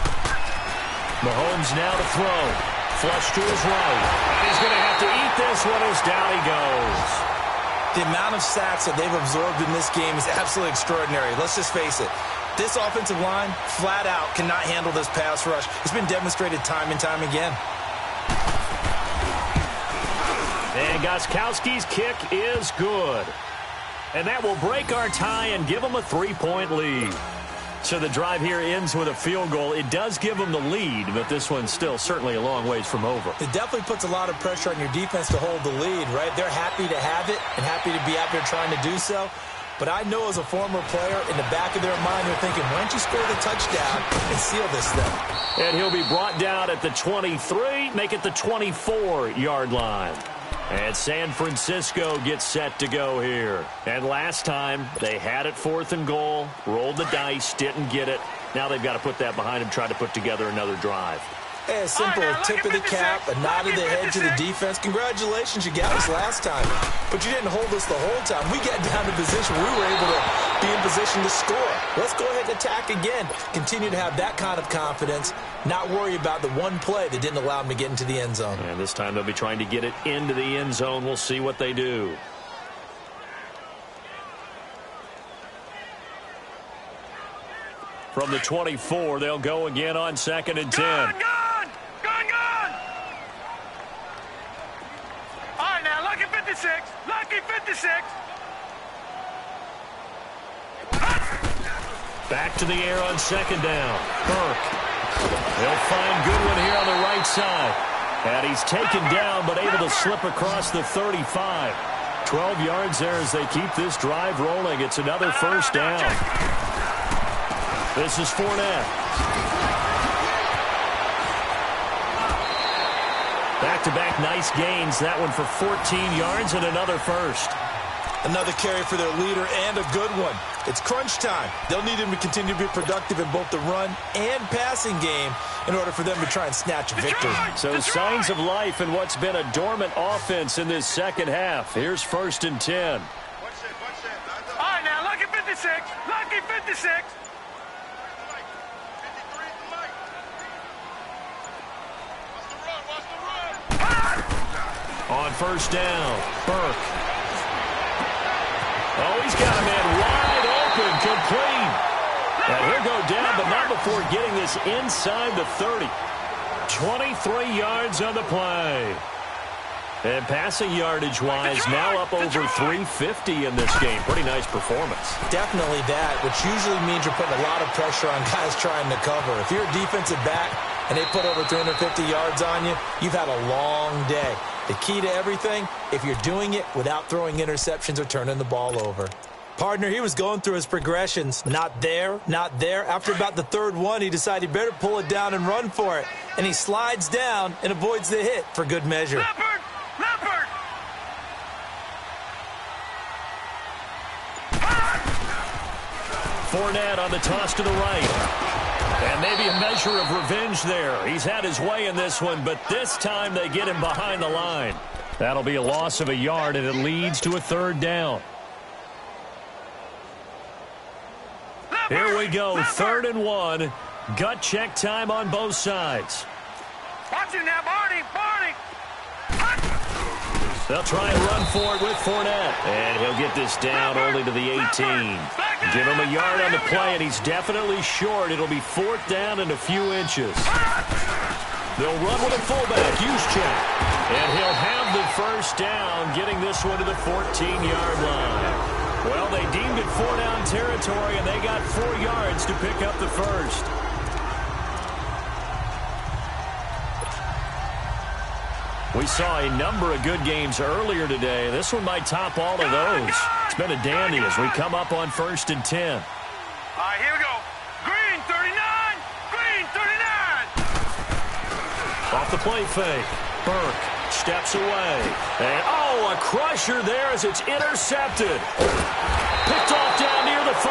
Mahomes now to throw. flush to his right. And he's going to have to eat this one as down he goes. The amount of sacks that they've absorbed in this game is absolutely extraordinary. Let's just face it. This offensive line, flat out, cannot handle this pass rush. It's been demonstrated time and time again. And Gostkowski's kick is good. And that will break our tie and give them a 3-point lead. So the drive here ends with a field goal. It does give them the lead, but this one's still certainly a long ways from over. It definitely puts a lot of pressure on your defense to hold the lead, right? They're happy to have it and happy to be out there trying to do so. But I know as a former player, in the back of their mind, they're thinking, why don't you score the touchdown and seal this thing? And he'll be brought down at the 23, make it the 24-yard line. And San Francisco gets set to go here. And last time, they had it 4th and goal, rolled the dice, didn't get it. Now they've got to put that behind them, try to put together another drive. Hey, a simple tip of the cap, a nod of the head to the defense. Congratulations, you got us last time. But you didn't hold us the whole time. We got down to position. We were able to be in position to score. Let's go ahead and attack again. Continue to have that kind of confidence, not worry about the one play that didn't allow them to get into the end zone. And this time they'll be trying to get it into the end zone. We'll see what they do. From the 24, they'll go again on 2nd and 10. Gone! All right, now, lucky 56. Lucky 56. Back to the air on 2nd down. Burke. They'll find Goodwin here on the right side. And he's taken down, but able to slip across the 35. 12 yards there as they keep this drive rolling. It's another first down. This is Fournette. Back-to-back nice gains. That one for 14 yards and another first. Another carry for their leader and a good one. It's crunch time. They'll need him to continue to be productive in both the run and passing game in order for them to try and snatch a victory. So signs of life in what's been a dormant offense in this second half. Here's 1st and 10. All right, now, lucky 56. Lucky 56. On 1st down, Burke. Oh, he's got a man wide open, complete. And he'll go down, but not before getting this inside the 30. 23 yards on the play. And passing yardage-wise, now up over 350 in this game. Pretty nice performance. Definitely that, which usually means you're putting a lot of pressure on guys trying to cover. If you're a defensive back and they put over 350 yards on you, you've had a long day. The key to everything, if you're doing it without throwing interceptions or turning the ball over. Partner, he was going through his progressions. Not there, not there. After about the 3rd one, he decided he better pull it down and run for it. And he slides down and avoids the hit for good measure. Leopard! Leopard! Fournette on the toss to the right. And maybe a measure of revenge there. He's had his way in this one, but this time they get him behind the line. That'll be a loss of a yard, and it leads to a 3rd down. Here we go, 3rd and 1. Gut check time on both sides. Watch it now, Barney! Barney! They'll try and run for it with Fournette. And he'll get this down only to the 18. Give him a yard on the play, and he's definitely short. It'll be 4th down and a few inches. They'll run with a fullback, Juszczyk. And he'll have the first down, getting this one to the 14-yard line. Well, they deemed it 4-down territory, and they got 4 yards to pick up the first. We saw a number of good games earlier today. This one might top all of those. It's been a dandy as we come up on 1st and 10. All right, here we go. Green 39. Green 39. Off the play fake. Burke steps away. And, oh, a crusher there as it's intercepted. Picked off down near the 5.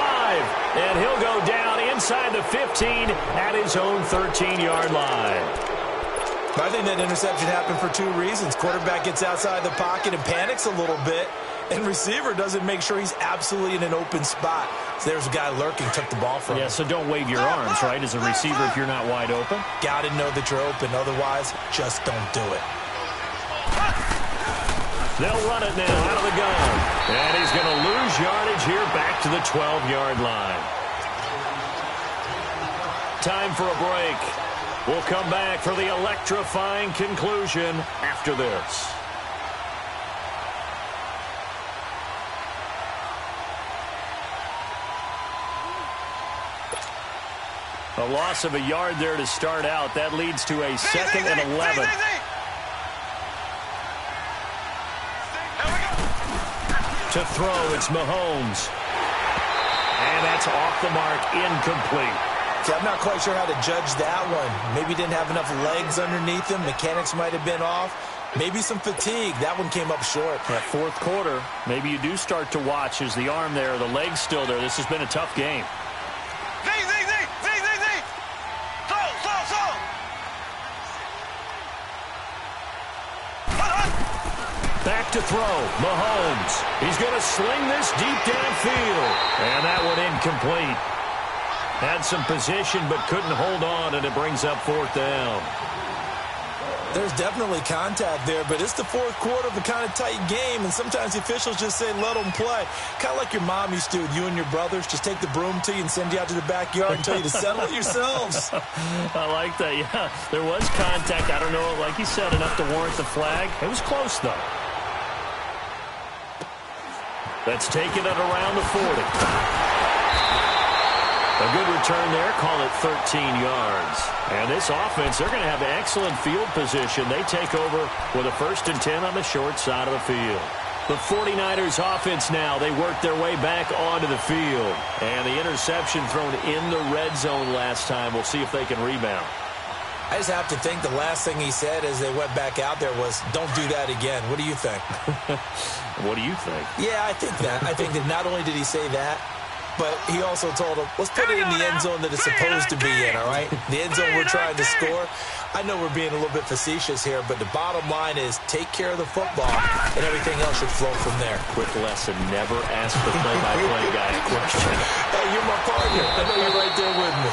And he'll go down inside the 15 at his own 13-yard line. I think that interception happened for 2 reasons. Quarterback gets outside the pocket and panics a little bit. And receiver doesn't make sure he's absolutely in an open spot. So there's a guy lurking, took the ball from him. Yeah, so don't wave your arms, right, as a receiver if you're not wide open. Got to know that you're open. Otherwise, just don't do it. They'll run it now out of the gun. And he's going to lose yardage here back to the 12-yard line. Time for a break. We'll come back for the electrifying conclusion after this. A loss of a yard there to start out. That leads to a 2nd and 11. To throw, it's Mahomes. And that's off the mark, incomplete. See, I'm not quite sure how to judge that one. Maybe he didn't have enough legs underneath him. Mechanics might have been off. Maybe some fatigue. That one came up short. That fourth quarter, maybe you do start to watch as the arm there, the leg's still there. This has been a tough game. Back to throw, Mahomes. He's going to sling this deep downfield. And that one incomplete. Had some position but couldn't hold on, and it brings up 4th down. There's definitely contact there, but it's the fourth quarter of a kind of tight game, and sometimes the officials just say, let them play. Kind of like your mom used to with you and your brothers. Just take the broom to you and send you out to the backyard and tell you to settle it yourselves. I like that, yeah. There was contact. I don't know, like you said, enough to warrant the flag. It was close, though. That's taken it around the 40. A good return there, call it 13 yards. And this offense, they're going to have excellent field position. They take over with a 1st and 10 on the short side of the field. The 49ers offense now, they work their way back onto the field. And the interception thrown in the red zone last time. We'll see if they can rebound. I just have to think the last thing he said as they went back out there was, don't do that again. What do you think? What do you think? Yeah, I think that. I think that not only did he say that, but he also told him, let's put it in the end zone that it's supposed to be in, all right? The end zone we're trying to score. I know we're being a little bit facetious here, but the bottom line is take care of the football, and everything else should flow from there. Quick lesson, never ask the play-by-play guy a question. Hey, you're my partner. I know you're right there with me.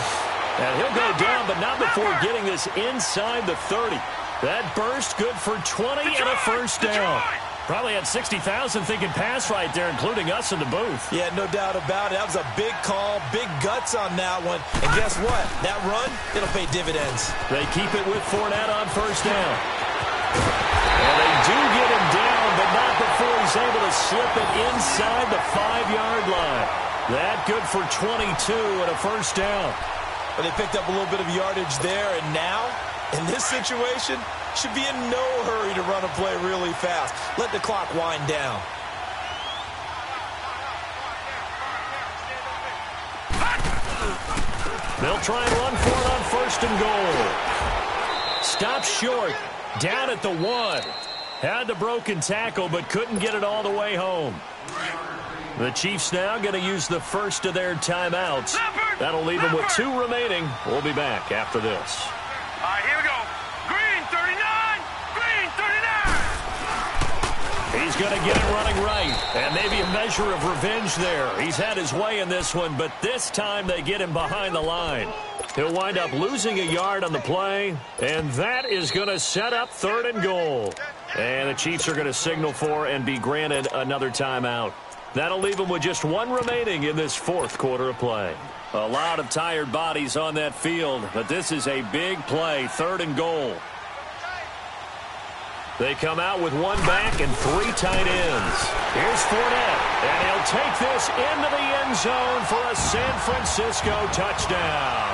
And he'll go down, but not before getting this inside the 30. That burst good for 20 and a 1st down. Probably had 60,000 thinking pass right there, including us in the booth. Yeah, no doubt about it. That was a big call, big guts on that one. And guess what? That run, it'll pay dividends. They keep it with Fournette on 1st down. And they do get him down, but not before he's able to slip it inside the 5-yard line. That good for 22 and a 1st down. But they picked up a little bit of yardage there, and now, in this situation, should be in no hurry to run a play really fast. Let the clock wind down. They'll try and run for it on 1st and goal. Stop short, down at the 1. Had the broken tackle, but couldn't get it all the way home. The Chiefs now going to use the first of their timeouts. That'll leave them with 2 remaining. We'll be back after this. All right, here we go. Green 39, green 39. He's going to get it running right. And maybe a measure of revenge there. He's had his way in this one, but this time they get him behind the line. He'll wind up losing a yard on the play, and that is going to set up 3rd and goal. And the Chiefs are going to signal for and be granted another timeout. That'll leave them with just 1 remaining in this 4th quarter of play. A lot of tired bodies on that field, but this is a big play, 3rd and goal. They come out with 1 back and 3 tight ends. Here's Fournette, and he'll take this into the end zone for a San Francisco touchdown.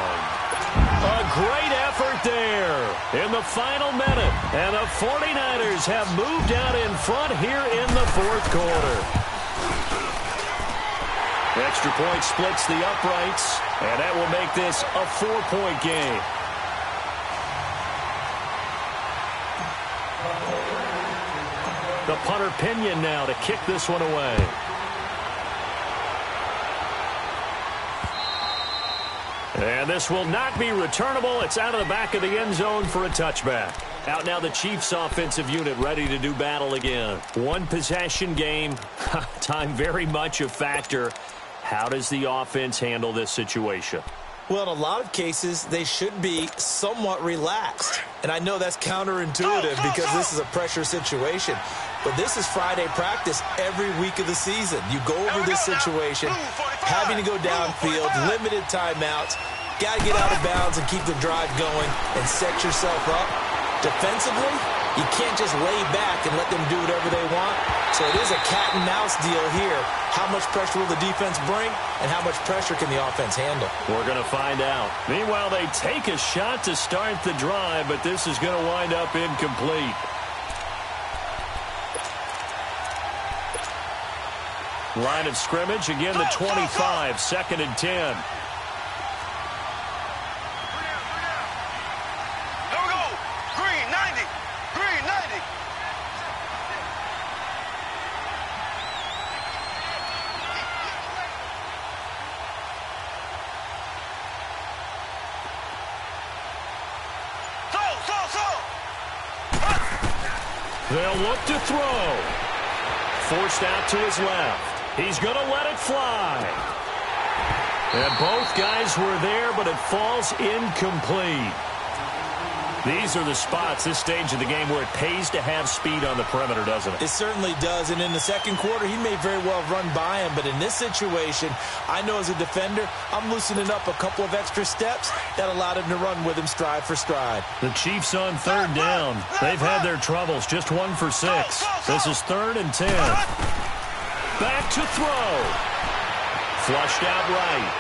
A great effort there in the final minute, and the 49ers have moved out in front here in the 4th quarter. Extra point splits the uprights, and that will make this a 4-point game. The punter Pinion now to kick this one away. And this will not be returnable. It's out of the back of the end zone for a touchback. Out now the Chiefs offensive unit ready to do battle again. One possession game. Time very much a factor. How does the offense handle this situation? Well, in a lot of cases, they should be somewhat relaxed. And I know that's counterintuitive because this is a pressure situation. But this is Friday practice every week of the season. You go over this situation, having to go downfield, limited timeouts, got to get out of bounds and keep the drive going and set yourself up. Defensively, you can't just lay back and let them do whatever they want. So it is a cat and mouse deal here. How much pressure will the defense bring, and how much pressure can the offense handle? We're going to find out. Meanwhile, they take a shot to start the drive, but this is going to wind up incomplete. Line of scrimmage, again the 25, 2nd and 10. They'll look to throw. Forced out to his left. He's going to let it fly. And both guys were there, but it falls incomplete. These are the spots, this stage of the game, where it pays to have speed on the perimeter, doesn't it? It certainly does. And in the second quarter, he may very well have run by him. But in this situation, I know as a defender, I'm loosening up a couple of extra steps that allowed him to run with him stride for stride. The Chiefs on 3rd down. They've had their troubles, just 1 for 6. This is 3rd and 10. Back to throw. Flushed out right.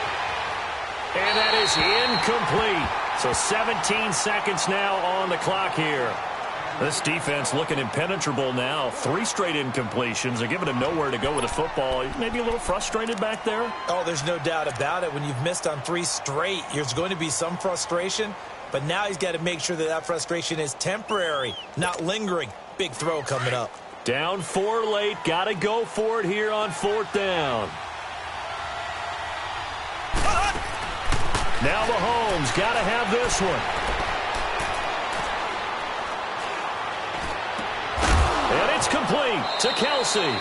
And that is incomplete. So 17 seconds now on the clock here. This defense looking impenetrable now. 3 straight incompletions. They're giving him nowhere to go with the football. Maybe a little frustrated back there. Oh, there's no doubt about it. When you've missed on 3 straight, there's going to be some frustration. But now he's got to make sure that that frustration is temporary, not lingering. Big throw coming up. Down 4 late. Got to go for it here on 4th down. Now Mahomes got to have this one. And it's complete to Kelsey.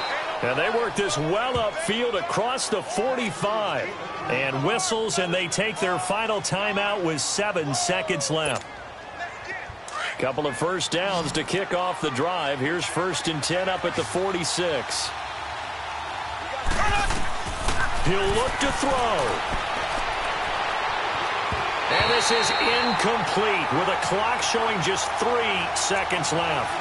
And they work this well upfield across the 45. And whistles, and they take their final timeout with 7 seconds left. Couple of first downs to kick off the drive. Here's 1st and 10 up at the 46. He'll look to throw. And this is incomplete with a clock showing just 3 seconds left.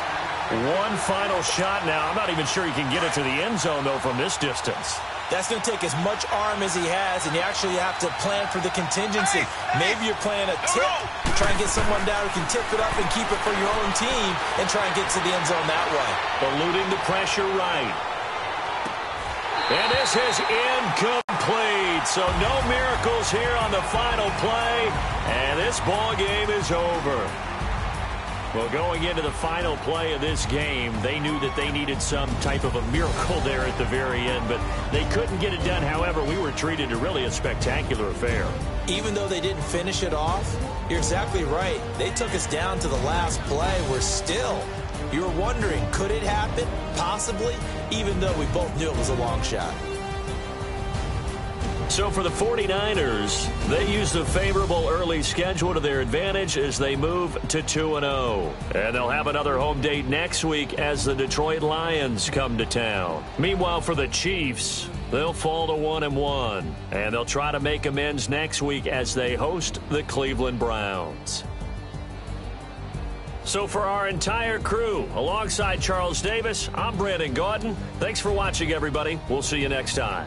One final shot now. I'm not even sure he can get it to the end zone, though, from this distance. That's going to take as much arm as he has, and you actually have to plan for the contingency. Maybe you're playing a tip, try and get someone down who can tip it up and keep it for your own team and try and get to the end zone that way. Eluding the pressure right. And this is incomplete. So no miracles here on the final play. And this ball game is over. Well, going into the final play of this game, they knew that they needed some type of a miracle there at the very end, but they couldn't get it done. However, we were treated to really a spectacular affair. Even though they didn't finish it off, you're exactly right. They took us down to the last play. You were wondering, could it happen? Possibly, even though we both knew it was a long shot. So for the 49ers, they used a favorable early schedule to their advantage as they move to 2-0. And they'll have another home date next week as the Detroit Lions come to town. Meanwhile, for the Chiefs, they'll fall to 1-1. And they'll try to make amends next week as they host the Cleveland Browns. So for our entire crew, alongside Charles Davis, I'm Brandon Gaudin. Thanks for watching, everybody. We'll see you next time.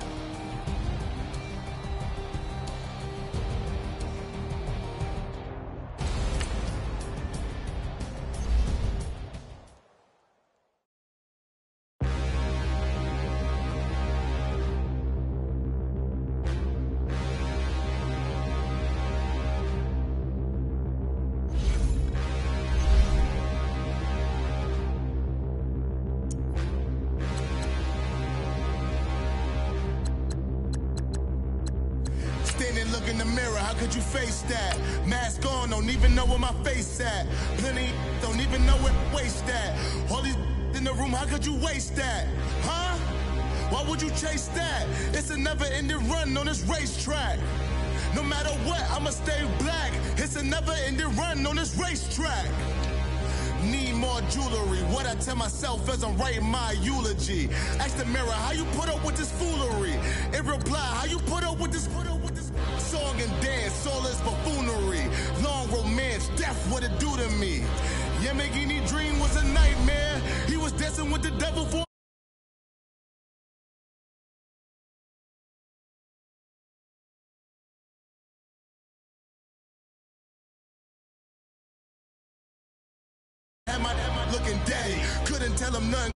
mirror, how could you face that? Mask on, don't even know where my face at. Plenty don't even know where waste at. All these in the room, how could you waste that? Huh? Why would you chase that? It's a never-ending run on this racetrack. No matter what, I'ma stay black. It's a never-ending run on this racetrack. Need more jewelry. What I tell myself as I'm writing my eulogy. Ask the mirror, how you put up with this foolery? It reply, how you put up with this song and dance, all this buffoonery. Long romance, death, what it do to me? Yamagini dream was a nightmare. He was dancing with the devil for am I looking daddy? Couldn't tell him nothing.